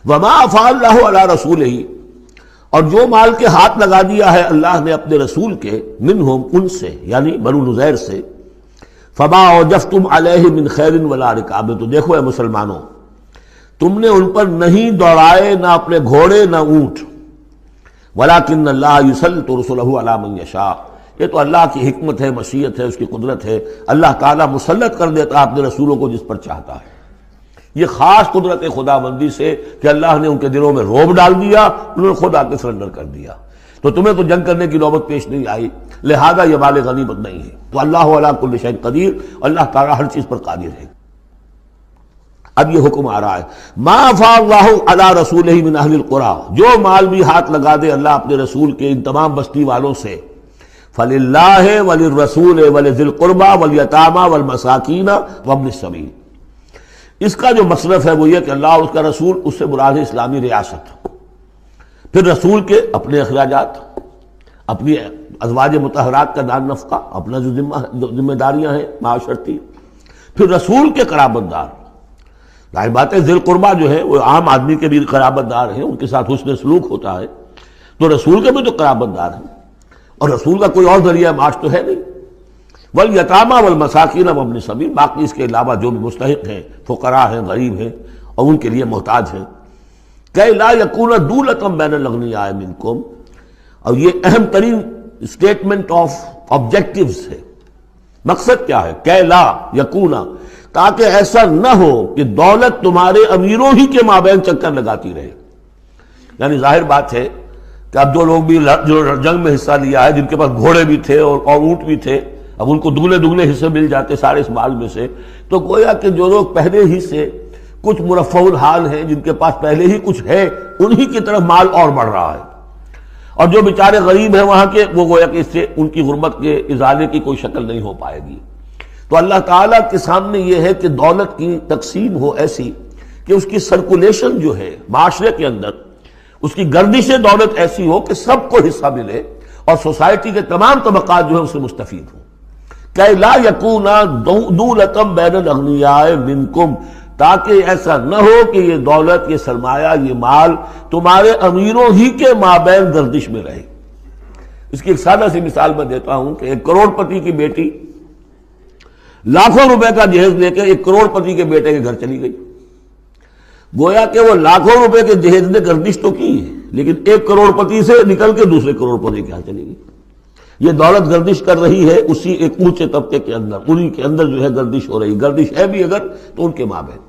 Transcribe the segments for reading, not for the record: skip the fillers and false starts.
وما افاء اللہ علی رسولہ، اور جو مال کے ہاتھ لگا دیا ہے اللہ نے اپنے رسول کے، منہم ان سے یعنی بنو نذیر سے، فما اوجفتم علیہ من خیر ولا رکاب، تو دیکھو اے مسلمانوں، تم نے ان پر نہیں دوڑائے نہ اپنے گھوڑے نہ اونٹ، ولکن اللہ یسلط رسلہ علی من یشاء، یہ تو اللہ کی حکمت ہے، مشیت ہے، اس کی قدرت ہے، اللہ تعالیٰ مسلط کر دیتا ہے اپنے رسولوں کو جس پر چاہتا ہے۔ یہ خاص قدرت خدا بندی سے کہ اللہ نے ان کے دلوں میں رعب ڈال دیا، انہوں نے خود آ کے سرنڈر کر دیا، تو تمہیں تو جنگ کرنے کی نوبت پیش نہیں آئی، لہذا یہ مال غنیمت نہیں ہے۔ تو اللہ علی کل شیء قدیر، اللہ تعالیٰ ہر چیز پر قادر ہے۔ اب یہ حکم آ رہا ہے، ما افاء اللہ علی رسولہ من اہل القریٰ، جو مال بھی ہاتھ لگا دے اللہ اپنے رسول کے ان تمام بستی والوں سے، فللہ وللرسول ولذی القربى والیتامى والمساکین وابن السبیل، اس کا جو مصرف ہے وہ یہ کہ اللہ اور اس کا رسول، اس سے مراد ہے اسلامی ریاست، پھر رسول کے اپنے اخراجات، اپنی ازواج مطہرات کا دار نفقہ، اپنا جو ذمہ داریاں ہیں معاشرتی، پھر رسول کے قرابت دار، ظاہر بات ہے ذی القربیٰ جو ہے وہ عام آدمی کے بھی قرابت دار ہیں، ان کے ساتھ حسن سلوک ہوتا ہے، تو رسول کے بھی تو قرابت دار ہیں، اور رسول کا کوئی اور ذریعہ معاش تو ہے نہیں، والیتامى والمساکین وابن السبیل، باقی اس کے علاوہ جو بھی مستحق ہیں، فقراء ہیں، غریب ہیں اور ان کے لیے محتاج ہیں، کہ لا یکون دولۃ بین الاغنیاء منکم، اور یہ اہم ترین اسٹیٹمنٹ آف آبجیکٹیوز ہے، مقصد کیا ہے، کہ لا یکون، تاکہ ایسا نہ ہو کہ دولت تمہارے امیروں ہی کے مابین چکر لگاتی رہے، یعنی ظاہر بات ہے کہ اب جو لوگ بھی جو جنگ میں حصہ لیا ہے، جن کے پاس گھوڑے بھی تھے اور اونٹ بھی تھے، اب ان کو دگنے حصے مل جاتے سارے اس مال میں سے، تو گویا کہ جو لوگ پہلے ہی سے کچھ مرفع الحال ہیں، جن کے پاس پہلے ہی کچھ ہے، انہی کی طرف مال اور بڑھ رہا ہے، اور جو بیچارے غریب ہیں وہاں کے، وہ گویا کہ اس سے ان کی غربت کے ازالے کی کوئی شکل نہیں ہو پائے گی۔ تو اللہ تعالیٰ کے سامنے یہ ہے کہ دولت کی تقسیم ہو ایسی کہ اس کی سرکولیشن جو ہے معاشرے کے اندر، اس کی گردش دولت ایسی ہو کہ سب کو حصہ ملے اور سوسائٹی کے تمام طبقات جو ہے اس سے مستفید ہوں، کہ لا یکون دولۃ بین الاغنیاء منکم، تاکہ ایسا نہ ہو کہ یہ دولت، یہ سرمایہ، یہ مال تمہارے امیروں ہی کے مابین گردش میں رہے۔ اس کی ایک سادہ سی مثال میں دیتا ہوں کہ ایک کروڑ پتی کی بیٹی لاکھوں روپے کا جہیز لے کے ایک کروڑ پتی کے بیٹے کے گھر چلی گئی، گویا کہ وہ لاکھوں روپے کے جہیز نے گردش تو کی ہے، لیکن ایک کروڑ پتی سے نکل کے دوسرے کروڑ پتی کے ہاں چلی گئی۔ یہ دولت گردش کر رہی ہے اسی ایک اونچے طبقے کے اندر، انہی کے اندر جو ہے گردش ہو رہی، گردش ہے بھی اگر تو ان کے مابین۔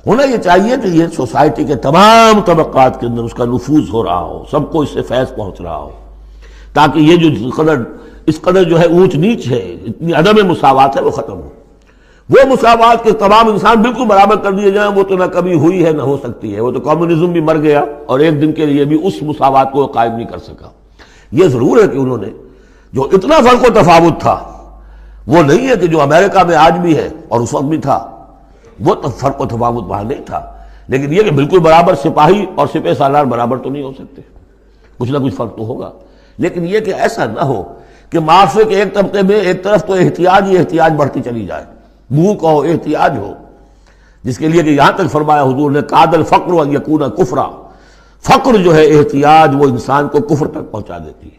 ہونا یہ چاہیے کہ یہ سوسائٹی کے تمام طبقات کے اندر اس کا نفوذ ہو رہا ہو، سب کو اس سے فیض پہنچ رہا ہو، تاکہ یہ جو اس قدر جو ہے اونچ نیچ ہے، اتنی عدم مساوات ہے، وہ ختم ہو۔ وہ مساوات کے تمام انسان بالکل برابر کر دیے جائیں، وہ تو نہ کبھی ہوئی ہے نہ ہو سکتی ہے، وہ تو کمیونزم بھی مر گیا اور ایک دن کے لیے بھی اس مساوات کو قائم نہیں کر سکا۔ یہ ضرور ہے کہ انہوں نے جو اتنا فرق و تفاوت تھا، وہ نہیں ہے کہ جو امریکہ میں آج بھی ہے اور اس وقت بھی تھا، وہ تو فرق و تفاوت وہاں نہیں تھا، لیکن یہ کہ بالکل برابر سپاہی اور سپہ سالار برابر تو نہیں ہو سکتے، کچھ نہ کچھ فرق تو ہوگا، لیکن یہ کہ ایسا نہ ہو کہ معاشرے کے ایک طبقے میں ایک طرف تو احتیاج ہی احتیاج بڑھتی چلی جائے، بھوک ہو، احتیاج ہو، جس کے لیے کہ یہاں تک فرمایا حضور نے کاد الفقر ان یکون کفرا، فقر جو ہے احتیاج وہ انسان کو کفر تک پہنچا دیتی ہے۔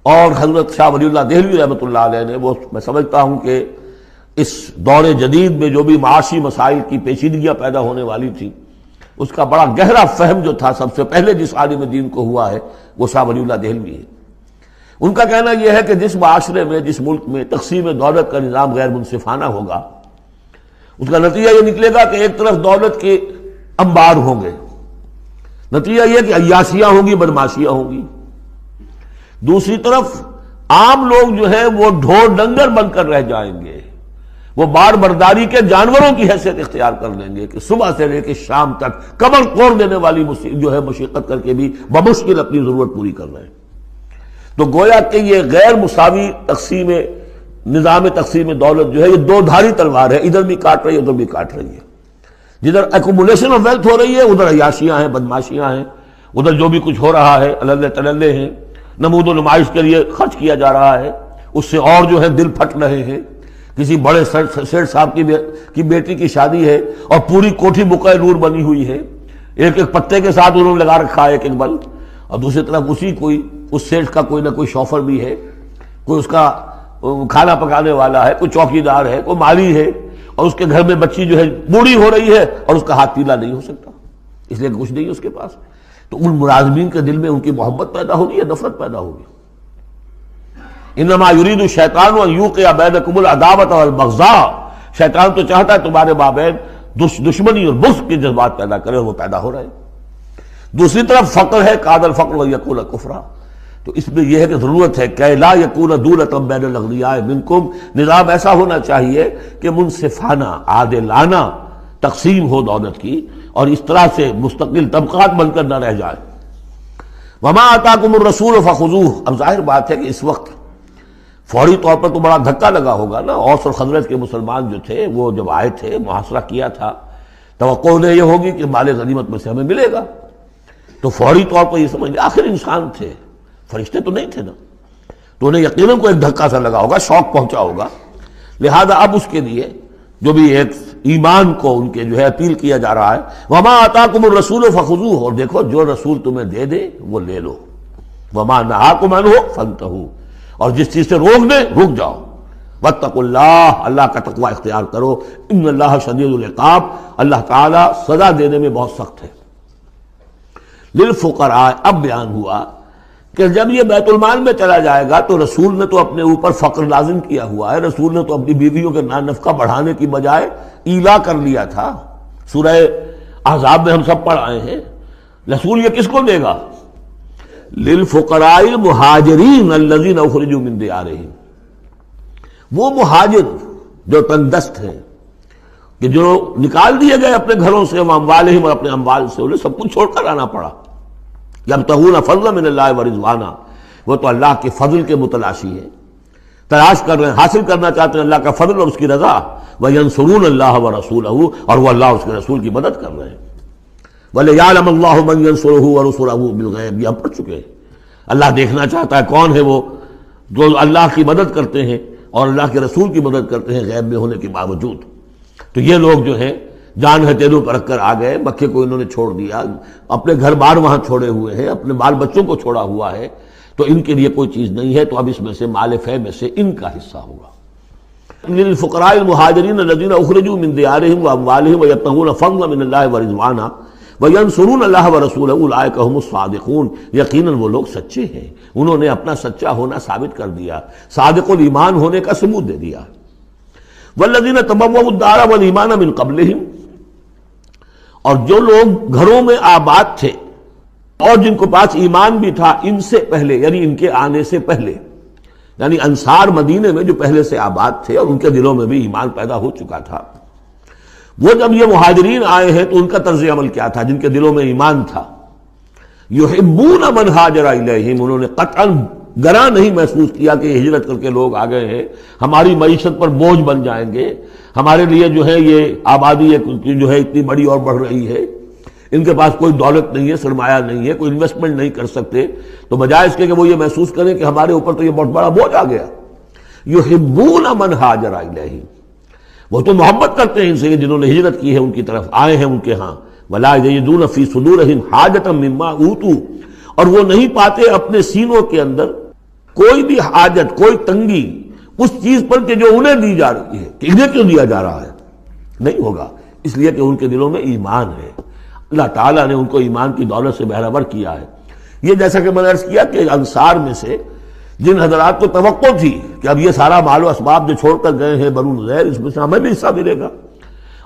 اور حضرت شاہ ولی اللہ دہلوی رحمۃ اللہ علیہ نے، وہ میں سمجھتا ہوں کہ اس دور جدید میں جو بھی معاشی مسائل کی پیچیدگیاں پیدا ہونے والی تھی، اس کا بڑا گہرا فہم جو تھا سب سے پہلے جس عالم دین کو ہوا ہے وہ شاہ ولی اللہ دہلوی ہے۔ ان کا کہنا یہ ہے کہ جس معاشرے میں، جس ملک میں تقسیم دولت کا نظام غیر منصفانہ ہوگا، اس کا نتیجہ یہ نکلے گا کہ ایک طرف دولت کے انبار ہوں گے، نتیجہ یہ کہ عیاشیاں ہوں گی، بدماشیاں ہوں گی، دوسری طرف عام لوگ جو ہے وہ ڈھور ڈنگر بن کر رہ جائیں گے، وہ بار برداری کے جانوروں کی حیثیت اختیار کر لیں گے کہ صبح سے لے کے شام تک کمر توڑ دینے والی جو ہے مشقت کر کے بھی بمشکل اپنی ضرورت پوری کر رہے ہیں۔ تو گویا کہ یہ غیر مساوی نظام تقسیم دولت جو ہے یہ دو دھاری تلوار ہے، ادھر بھی کاٹ رہی ہے ادھر بھی کاٹ رہی ہے، جدھر ایکومولیشن آف ویلتھ ہو رہی ہے ادھر عیاشیاں ہیں، بدماشیاں ہیں، ادھر جو بھی کچھ ہو رہا ہے اللہ تللے ہیں، نمود و نمائش کے لیے خرچ کیا جا رہا ہے، اس سے اور جو ہے دل پھٹ رہے ہیں، کسی بڑے سیٹ صاحب کی بیٹی کی شادی ہے اور پوری کوٹھی بقع نور بنی ہوئی ہے، ایک ایک پتے کے ساتھ انہوں نے لگا رکھا ہے ایک ایک بلب، اور دوسری طرف اس سیٹ کا کوئی نہ کوئی شوفر بھی ہے، کوئی اس کا کھانا پکانے والا ہے، کوئی چوکیدار ہے، کوئی مالی ہے، اور اس کے گھر میں بچی جو ہے بوڑھی ہو رہی ہے اور اس کا ہاتھ پیلا نہیں ہو سکتا اس لیے کہ کچھ نہیں ہے اس کے پاس. تو ان ملازمین کے دل میں ان کی محبت پیدا ہوگی یا نفرت پیدا ہوگی؟ انما یرید الشیطان ان یوقع بینکم العداوۃ والبغضاء، شیطان تو چاہتا ہے تمہارے مابین دشمنی اور بغض کے جذبات پیدا کرے، اور وہ پیدا ہو رہے ہیں. دوسری طرف فقر ہے، کاد الفقر ویکون کفرا، تو اس میں یہ ہے کہ ضرورت ہے کہ لا یکون دولۃ بین الاغنیاء منکم، نظام ایسا ہونا چاہیے کہ منصفانہ عادلانہ تقسیم ہو دولت کی، اور اس طرح سے مستقل طبقات بن کر نہ رہ جائے. وما آتاکم الرسول فخذوہ، اب ظاہر بات ہے کہ اس وقت فوری طور پر تو بڑا دھکا لگا ہوگا نا. اوس اور خزرج کے مسلمان جو تھے وہ جب آئے تھے محاصرہ کیا تھا، توقع انہیں یہ ہوگی کہ مال غنیمت میں سے ہمیں ملے گا، تو فوری طور پر یہ سمجھ لیں آخر انسان تھے، فرشتے تو نہیں تھے نا، تو انہیں یقیناً کوئی ایک دھکا سا لگا ہوگا، شوق پہنچا ہوگا. لہذا اب اس کے لیے جو بھی ایک ایمان کو ان کے جو ہے اپیل کیا جا رہا ہے، وما آتاکم الرسول فخذوہ، اور دیکھو جو رسول تمہیں دے دے وہ لے لو، وما نہاکم عنہ فانتہوا، اور جس چیز سے روک دے رک جاؤ. واتقوا اللہ، اللہ کا تقوی اختیار کرو، ان اللہ شدید العقاب، اللہ تعالیٰ سزا دینے میں بہت سخت ہے. للفقراء، اب بیان ہوا کہ جب یہ بیت المال میں چلا جائے گا تو رسول نے تو اپنے اوپر فقر لازم کیا ہوا ہے، رسول نے تو اپنی بیویوں کے نفقہ بڑھانے کی بجائے ایلا کر لیا تھا. سورہ احزاب میں ہم سب پڑھ آئے ہیں. رسول یہ کس کو دے گا؟ للفقراء المہاجرین الذین اخرجوا من دیارہم، وہ مہاجر جو تنگ دست ہیں، کہ جو نکال دیے گئے اپنے گھروں سے، اموالہم، اور اپنے اموال سے، انہیں سب کچھ چھوڑ کر آنا پڑا. یبتغون فضلا من اللہ ورضوانا، وہ تو اللہ کے فضل کے متلاشی ہیں، تلاش کر رہے ہیں، حاصل کرنا چاہتے ہیں اللہ کا فضل اور اس کی رضا. وینصرون اللہ ورسولہ، اور وہ اللہ اور اس کے رسول کی مدد کر رہے ہیں. وَلِيَعْلَمَ اللَّهُ مَن يَنصُرُهُ وَرُسُلَهُ بِالْغَیب، یہ ہم پڑھ چکے ہیں. اللہ دیکھنا چاہتا ہے کون ہے وہ جو اللہ کی مدد کرتے ہیں اور اللہ کے رسول کی مدد کرتے ہیں غیب میں ہونے کے باوجود. تو یہ لوگ جو ہیں جان ہتھیلیوں پر رکھ کر آ گئے، مکے کو انہوں نے چھوڑ دیا، اپنے گھر بار وہاں چھوڑے ہوئے ہیں، اپنے بال بچوں کو چھوڑا ہوا ہے، تو ان کے لیے کوئی چیز نہیں ہے. تو اب اس میں سے مال فے میں سے ان کا حصہ ہوگا. للفقراء المہاجرین الذین اخرجوا من دیارہم واموالہم ویبتغون فضلا من اللہ ورضوانا وینصرون اللہ ورسولہ اولئک هم الصادقون، یقیناً وہ لوگ سچے ہیں، انہوں نے اپنا سچا ہونا ثابت کر دیا، صادق الایمان ہونے کا ثبوت دے دیا. والذین تبوؤا الدار والایمان من قبلہم، اور جو لوگ گھروں میں آباد تھے اور جن کو پاس ایمان بھی تھا ان سے پہلے، یعنی ان کے آنے سے پہلے، یعنی انصار مدینے میں جو پہلے سے آباد تھے اور ان کے دلوں میں بھی ایمان پیدا ہو چکا تھا، وہ جب یہ مہاجرین آئے ہیں تو ان کا طرز عمل کیا تھا؟ جن کے دلوں میں ایمان تھا، یحبون من ہاجر الیہم، انہوں نے قطعاً گراں نہیں محسوس کیا کہ یہ ہجرت کر کے لوگ آ گئے ہیں، ہماری معیشت پر بوجھ بن جائیں گے، ہمارے لیے جو ہے یہ آبادی جو ہے اتنی بڑی اور بڑھ رہی ہے، ان کے پاس کوئی دولت نہیں ہے، سرمایہ نہیں ہے، کوئی انویسٹمنٹ نہیں کر سکتے، تو بجائے اس کے کہ وہ یہ محسوس کریں کہ ہمارے اوپر تو یہ بہت بڑا بوجھ آ گیا. یحبون من ہاجر الیہم، وہ تو محبت کرتے ہیں ان سے جنہوں نے ہجرت کی ہے، ان کی طرف آئے ہیں ان کے ہاں. ولا یجدون فی صدورہم حاجۃ مما اوتوا، اور وہ نہیں پاتے اپنے سینوں کے اندر کوئی بھی حاجت، کوئی تنگی اس چیز پر کہ جو انہیں دی جا رہی ہے، کہ انہیں کیوں دیا جا رہا ہے، نہیں ہوگا، اس لیے کہ ان کے دلوں میں ایمان ہے. اللہ تعالیٰ نے ان کو ایمان کی دولت سے بہرہور کیا ہے. یہ جیسا کہ میں نے عرض کیا کہ انصار میں سے جن حضرات کو توقع تھی کہ اب یہ سارا مال و اسباب جو چھوڑ کر گئے ہیں بنو نذیر، اس میں سے ہمیں بھی حصہ ملے گا،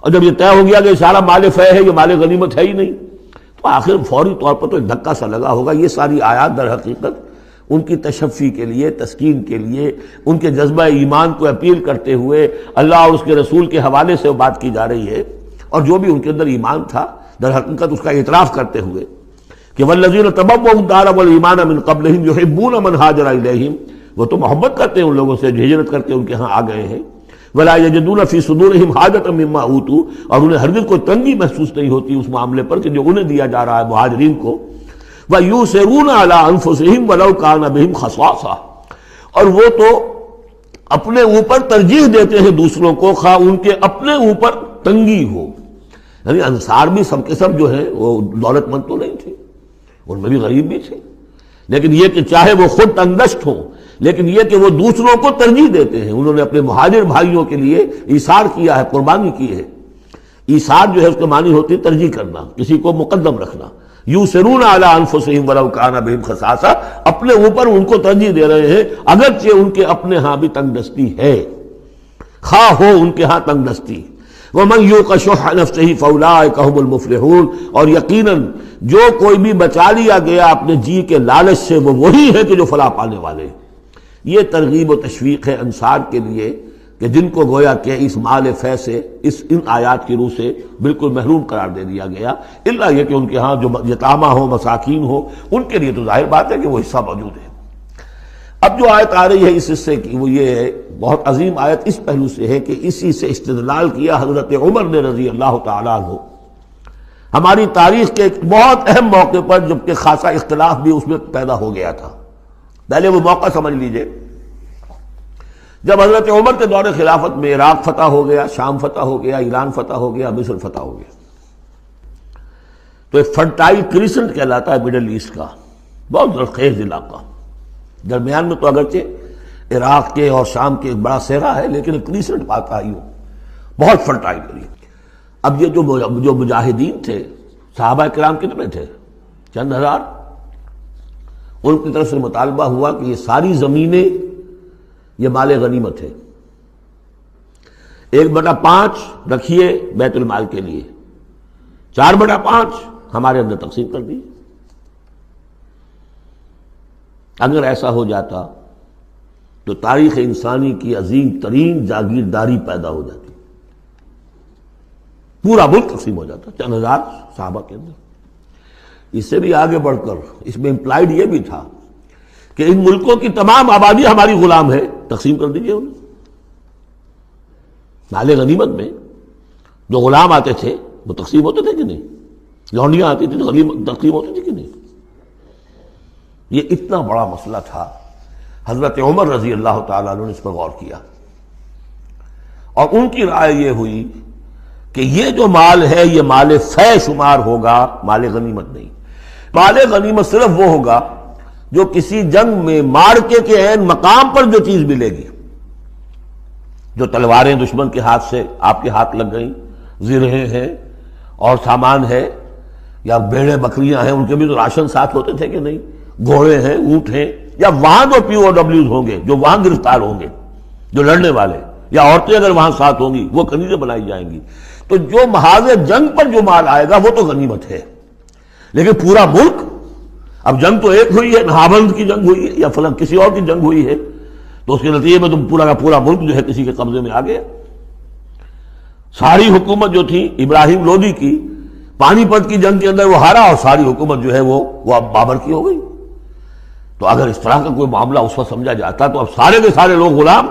اور جب یہ طے ہو گیا کہ یہ سارا مال فے ہے، یہ مال غنیمت ہے ہی نہیں، تو آخر فوری طور پر تو ایک دھکا سا لگا ہوگا. یہ ساری آیات در حقیقت ان کی تشفی کے لیے، تسکین کے لیے، ان کے جذبہ ایمان کو اپیل کرتے ہوئے اللہ اور اس کے رسول کے حوالے سے بات کی جا رہی ہے، اور جو بھی ان کے اندر ایمان تھا در حقیقت اس کا اعتراف کرتے ہوئے کہ والذین تبوؤا الدار والایمان من قبلہم یحبون من ہاجر الیہم، وہ تو محبت کرتے ہیں ان لوگوں سے جو ہجرت کر کے ان کے ہاں آ گئے ہیں. ولا یجدون فی صدورہم حاجۃ مما اوتوا، اور انہیں ہرگز کوئی تنگی محسوس نہیں ہوتی اس معاملے پر کہ جو انہیں دیا جا رہا ہے مہاجرین کو. وَيُؤْثِرُونَ عَلَىٰ أَنفُسِهِمْ وَلَوْ كَانَ بِهِمْ خَصَاصَةٌ، اور وہ تو اپنے اوپر ترجیح دیتے ہیں دوسروں کو، خواہ ان کے اپنے اوپر تنگی ہو۔ یعنی انصار بھی سب کے سب جو ہیں وہ دولت مند تو نہیں تھے، ان میں بھی غریب بھی تھے، لیکن یہ کہ چاہے وہ خود تنگدست ہوں، لیکن یہ کہ وہ دوسروں کو ترجیح دیتے ہیں۔ انہوں نے اپنے مہاجر بھائیوں کے لیے ایثار کیا ہے، قربانی کی ہے۔ ایثار جو ہے اس کے معنی ہوتی ہے ترجیح کرنا، کسی کو مقدم رکھنا۔ یؤثرون علی انفسہم ولو کان بہم خصاصہ، اپنے اوپر ان کو ترجیح دے رہے ہیں اگرچہ ان کے اپنے ہاں بھی تنگ دستی ہے، خواہ ہو ان کے ہاں تنگ دستی۔ وَمَن یُوقَ شُحَّ نَفْسِهِ فَأُولَٰئِکَ هُمُ الْمُفْلِحُونَ، اور یقیناً جو کوئی بھی بچا لیا گیا اپنے جی کے لالچ سے وہ وہی ہے کہ جو فلاح پانے والے۔ یہ ترغیب و تشویق ہے انصار کے لیے کہ جن کو گویا کہ اس مال فے سے ان آیات کی روح سے بالکل محروم قرار دے دیا گیا، الا یہ کہ ان کے ہاں جو یتامہ ہو، مساکین ہو، ان کے لیے تو ظاہر بات ہے کہ وہ حصہ موجود ہے۔ اب جو آیت آ رہی ہے اس حصے کی وہ یہ ہے، بہت عظیم آیت اس پہلو سے ہے کہ اسی سے استدلال کیا حضرت عمر نے رضی اللہ تعالیٰ عنہ ہماری تاریخ کے ایک بہت اہم موقع پر، جبکہ خاصا اختلاف بھی اس میں پیدا ہو گیا تھا۔ پہلے وہ موقع سمجھ لیجئے، جب حضرت عمر کے دور خلافت میں عراق فتح ہو گیا، شام فتح ہو گیا، ایران فتح ہو گیا، مصر فتح ہو گیا، تو ایک فرٹائل کریسنٹ کہلاتا ہے مڈل ایسٹ کا، بہت زرخیز علاقہ، درمیان میں تو اگرچہ عراق کے اور شام کے ایک بڑا صحرا ہے، لیکن ایک کریسنٹ پاتا ہی ہو، بہت فرٹائل ایریا۔ اب یہ جو مجاہدین تھے، صحابہ کرام کتنے تھے؟ چند ہزار۔ ان کی طرف سے مطالبہ ہوا کہ یہ ساری زمینیں یہ مال غنیمت ہے، 1/5 رکھیے بیت المال کے لیے، 4/5 ہمارے اندر تقسیم کر دیے۔ اگر ایسا ہو جاتا تو تاریخ انسانی کی عظیم ترین جاگیرداری پیدا ہو جاتی، پورا ملک تقسیم ہو جاتا چند ہزار صحابہ کے اندر۔ اس سے بھی آگے بڑھ کر اس میں امپلائڈ یہ بھی تھا کہ ان ملکوں کی تمام آبادی ہماری غلام ہے، تقسیم کر دیجئے انہیں۔ مال غنیمت میں جو غلام آتے تھے وہ تقسیم ہوتے تھے کہ نہیں؟ لونڈیاں آتی تھی تو تقسیم ہوتی تھی کہ نہیں؟ یہ اتنا بڑا مسئلہ تھا، حضرت عمر رضی اللہ تعالیٰ عنہ نے اس پر غور کیا، اور ان کی رائے یہ ہوئی کہ یہ جو مال ہے یہ مال فے شمار ہوگا، مال غنیمت نہیں۔ مال غنیمت صرف وہ ہوگا جو کسی جنگ میں مارکے کے عین مقام پر جو چیز ملے گی، جو تلواریں دشمن کے ہاتھ سے آپ کے ہاتھ لگ گئیں، زرہیں ہیں اور سامان ہے، یا بھیڑیں بکریاں ہیں، ان کے بھی تو راشن ساتھ ہوتے تھے کہ نہیں، گھوڑے ہیں، اونٹ ہیں، یا وہاں جو پی او ڈبلیوز ہوں گے جو وہاں گرفتار ہوں گے، جو لڑنے والے، یا عورتیں اگر وہاں ساتھ ہوں گی وہ کنیزیں بنائی جائیں گی۔ تو جو محاذ جنگ پر جو مال آئے گا وہ تو غنیمت ہے، لیکن پورا ملک، اب جنگ تو ایک ہوئی ہے، نہابند کی جنگ ہوئی ہے یا فلاں کسی اور کی جنگ ہوئی ہے، تو اس کے نتیجے میں تم پورا کا پورا ملک جو ہے کسی کے قبضے میں آ گیا۔ ساری حکومت جو تھی ابراہیم لودھی کی، پانی پت کی جنگ کے اندر وہ ہارا، اور ساری حکومت جو ہے وہ اب بابر کی ہو گئی۔ تو اگر اس طرح کا کوئی معاملہ اس وقت سمجھا جاتا تو اب سارے کے سارے لوگ غلام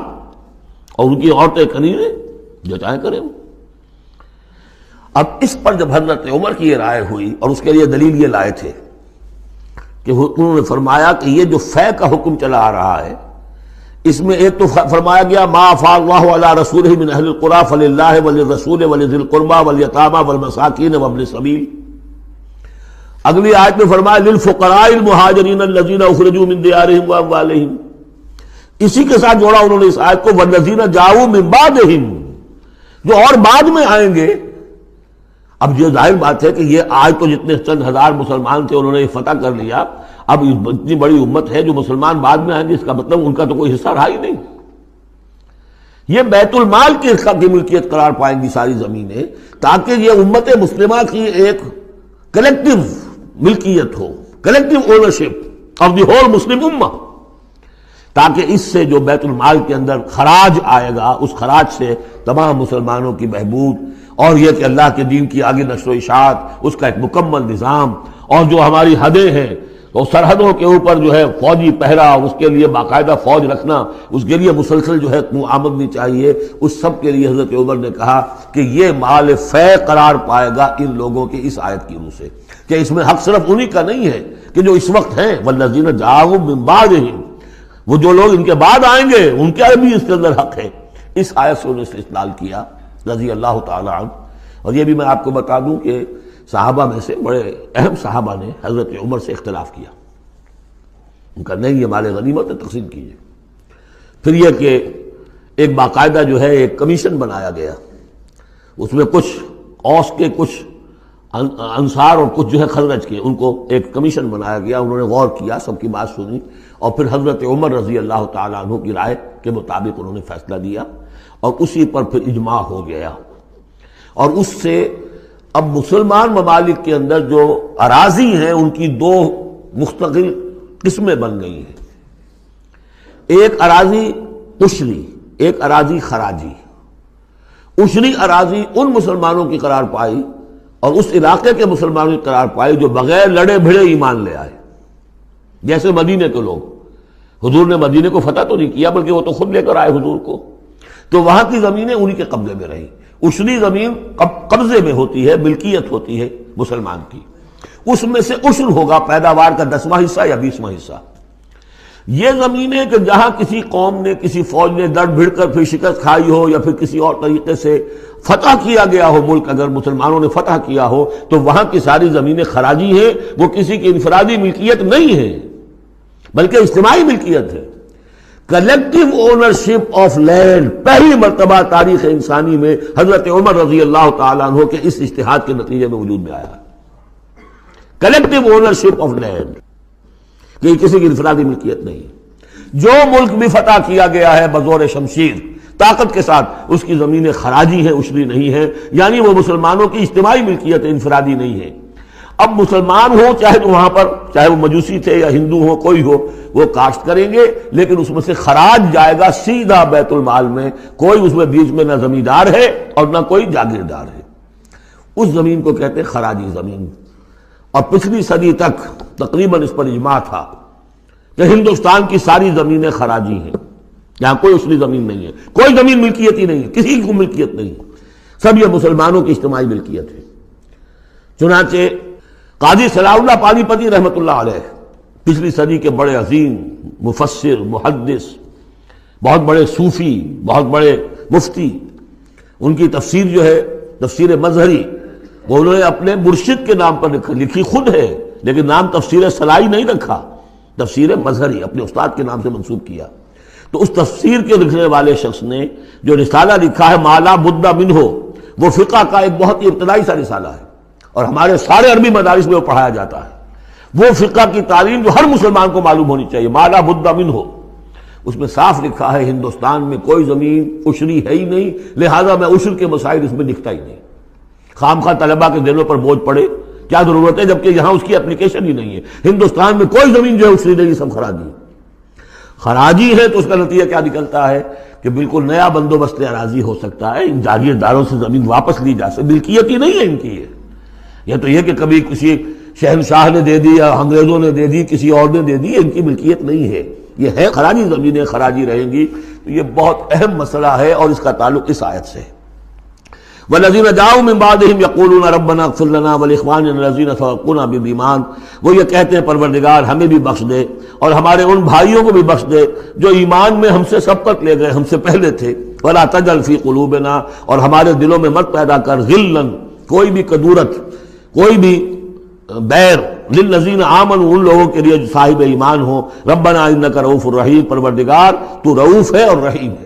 اور ان کی عورتیں کنیزیں، جو چاہیں کریں۔ اب اس پر جب حضرت عمر کی یہ رائے ہوئی، اور اس کے لیے دلیل یہ لائے تھے کہ انہوں نے فرمایا کہ یہ جو فے کا حکم چلا آ رہا ہے، اس میں ایک تو فرمایا گیا ما افاء اللہ علی رسولہ من اہل القری فللہ وللرسول ولذی القربى والیتامى والمساکین وابن السبیل۔ اگلی آیت میں فرمایا للفقراء المہاجرین الذین اخرجوا من دیارہم واموالہم، اسی کے ساتھ جوڑا انہوں نے اس آیت کو والذین جاؤوا من بعدہم، جو اور بعد میں آئیں گے۔ اب یہ ظاہر بات ہے کہ یہ آج تو جتنے چند ہزار مسلمان تھے انہوں نے فتح کر لیا، اب اتنی بڑی امت ہے جو مسلمان بعد میں آئیں گے، اس کا مطلب ان کا تو کوئی حصہ رہا ہی نہیں۔ یہ بیت المال کے حصہ کی ملکیت قرار پائیں گی ساری زمینیں، تاکہ یہ امت مسلمہ کی ایک کلیکٹیو ملکیت ہو، collective ownership of the whole Muslim ummah, تاکہ اس سے جو بیت المال کے اندر خراج آئے گا اس خراج سے تمام مسلمانوں کی بہبود، اور یہ کہ اللہ کے دین کی آگے نشر و اشاعت، اس کا ایک مکمل نظام، اور جو ہماری حدیں ہیں تو سرحدوں کے اوپر جو ہے فوجی پہرا، اس کے لیے باقاعدہ فوج رکھنا، اس کے لیے مسلسل جو ہے آمدنی چاہیے، اس سب کے لیے حضرت عمر نے کہا کہ یہ مال فے قرار پائے گا ان لوگوں کی اس آیت کی روح سے، کہ اس میں حق صرف انہی کا نہیں ہے کہ جو اس وقت ہیں والذین جاؤوا من بعدہم وہ جو لوگ ان کے بعد آئیں گے ان کا بھی اس کے اندر حق ہے۔ اس آیت سے انہوں نے استدلال کیا رضی اللہ تعالی عنہ۔ اور یہ بھی میں آپ کو بتا دوں کہ صحابہ میں سے بڑے اہم صحابہ نے حضرت عمر سے اختلاف کیا، ان کا نہیں یہ مال غنیمت ہے تقسیم کیجیے۔ پھر یہ کہ ایک باقاعدہ جو ہے ایک کمیشن بنایا گیا، اس میں کچھ اوس کے، کچھ انصار اور کچھ جو ہے خزرج کے، ان کو ایک کمیشن بنایا گیا، انہوں نے غور کیا، سب کی بات سنی، اور پھر حضرت عمر رضی اللہ تعالیٰ عنہ کی رائے کے مطابق انہوں نے فیصلہ دیا، اور اسی پر پھر اجماع ہو گیا۔ اور اس سے اب مسلمان ممالک کے اندر جو اراضی ہیں ان کی دو مستقل قسمیں بن گئی ہیں، ایک اراضی عشری، ایک اراضی خراجی۔ عشری اراضی ان مسلمانوں کی قرار پائی اور اس علاقے کے مسلمانوں کی قرار پائی جو بغیر لڑے بھڑے ایمان لے آئے، جیسے مدینے کے لوگ۔ حضور نے مدینے کو فتح تو نہیں کیا بلکہ وہ تو خود لے کر آئے حضور کو، تو وہاں کی زمینیں انہی کے قبضے میں رہی۔ عشری زمین قبضے میں ہوتی ہے، ملکیت ہوتی ہے مسلمان کی، اس میں سے عشر ہوگا پیداوار کا 10واں حصہ یا 20واں حصہ۔ یہ زمینیں کہ جہاں کسی قوم نے، کسی فوج نے لڑ بھڑ کر پھر شکست کھائی ہو یا پھر کسی اور طریقے سے فتح کیا گیا ہو ملک، اگر مسلمانوں نے فتح کیا ہو تو وہاں کی ساری زمینیں خراجی ہیں، وہ کسی کی انفرادی ملکیت نہیں ہے بلکہ اجتماعی ملکیت ہے۔ کلیکٹو اونرشپ آف لینڈ پہلی مرتبہ تاریخ انسانی میں حضرت عمر رضی اللہ تعالیٰ عنہ کے اس اجتہاد کے نتیجے میں وجود میں آیا۔ کلیکٹو اونرشپ آف لینڈ، کہ کسی کی انفرادی ملکیت نہیں ہے۔ جو ملک بھی فتح کیا گیا ہے بزور شمشیر طاقت کے ساتھ، اس کی زمینیں خراجی ہیں، عشری نہیں ہیں، یعنی وہ مسلمانوں کی اجتماعی ملکیت ہے، انفرادی نہیں ہے۔ اب مسلمان ہو چاہے تو وہاں پر، چاہے وہ مجوسی تھے یا ہندو ہو، کوئی ہو، وہ کاشت کریں گے، لیکن اس میں سے خراج جائے گا سیدھا بیت المال میں، کوئی اس میں بیچ میں نہ زمیندار ہے اور نہ کوئی جاگیردار ہے۔ اس زمین کو کہتے ہیں خراجی زمین۔ اور پچھلی صدی تک تقریباً اس پر اجماع تھا کہ ہندوستان کی ساری زمینیں خراجی ہیں، یہاں کوئی عشری زمین نہیں ہے، کوئی زمین ملکیت ہی نہیں ہے، کسی کو ملکیت نہیں، سب یہ مسلمانوں کی اجتماعی ملکیت ہے۔ چنانچہ قاضی صلاح اللہ پانی پتی رحمۃ اللہ علیہ، پچھلی صدی کے بڑے عظیم مفسر، محدث، بہت بڑے صوفی، بہت بڑے مفتی، ان کی تفسیر جو ہے تفسیر مظہری، وہ انہوں نے اپنے مرشد کے نام پر لکھی خود ہے، لیکن نام تفسیر صلاحی نہیں رکھا، تفسیر مظہری اپنے استاد کے نام سے منسوب کیا۔ تو اس تفسیر کے لکھنے والے شخص نے جو رسالہ لکھا ہے مالا بدھ منہ، وہ فقہ کا ایک بہت ہی ابتدائی سا رسالہ ہے، اور ہمارے سارے عربی مدارس میں وہ پڑھایا جاتا ہے۔ وہ فقہ کی تعلیم جو ہر مسلمان کو معلوم ہونی چاہیے، مالا بدھ منہ، اس میں صاف لکھا ہے ہندوستان میں کوئی زمین عشری ہے ہی نہیں، لہذا میں عشر کے مسائل اس میں لکھتا ہی نہیں۔ خام خواہ طلبہ کے دلوں پر بوجھ پڑے، کیا ضرورت ہے، جبکہ یہاں اس کی اپلیکیشن ہی نہیں ہے۔ ہندوستان میں کوئی زمین جو ہے عشری نہیں، سب خراجی خراجی ہے، تو اس کا نتیجہ کیا نکلتا ہے کہ بالکل نیا بندوبست اراضی ہو سکتا ہے، ان جاگیرداروں سے زمین واپس لی جا سکتی، ملکیت ہی نہیں ہے ان کی۔ یہ تو یہ کہ کبھی کسی شہنشاہ نے دے دی یا انگریزوں نے دے دی، کسی اور نے دے دی، ان کی ملکیت نہیں ہے، یہ ہے خراجی زمینیں، خراجی رہیں گی۔ تو یہ بہت اہم مسئلہ ہے اور اس کا تعلق اس آیت سے ہے۔ والذین جاؤوا من بعدہم یقولون ربنا اغفر لنا ولاخواننا الذین سبقونا بالایمان، وہ یہ کہتے ہیں پروردگار ہمیں بھی بخش دے اور ہمارے ان بھائیوں کو بھی بخش دے جو ایمان میں ہم سے سبقت لے گئے، ہم سے پہلے تھے۔ ولا تجعل فی قلوبنا، اور ہمارے دلوں میں مت پیدا کر غلا، کوئی بھی کدورت، کوئی بھی بیر، للذین آمنوا، ان لوگوں کے لیے جو صاحب ایمان ہو۔ ربنا انک رؤوف الرحیم، پروردگار تو رؤوف ہے اور رحیم ہے۔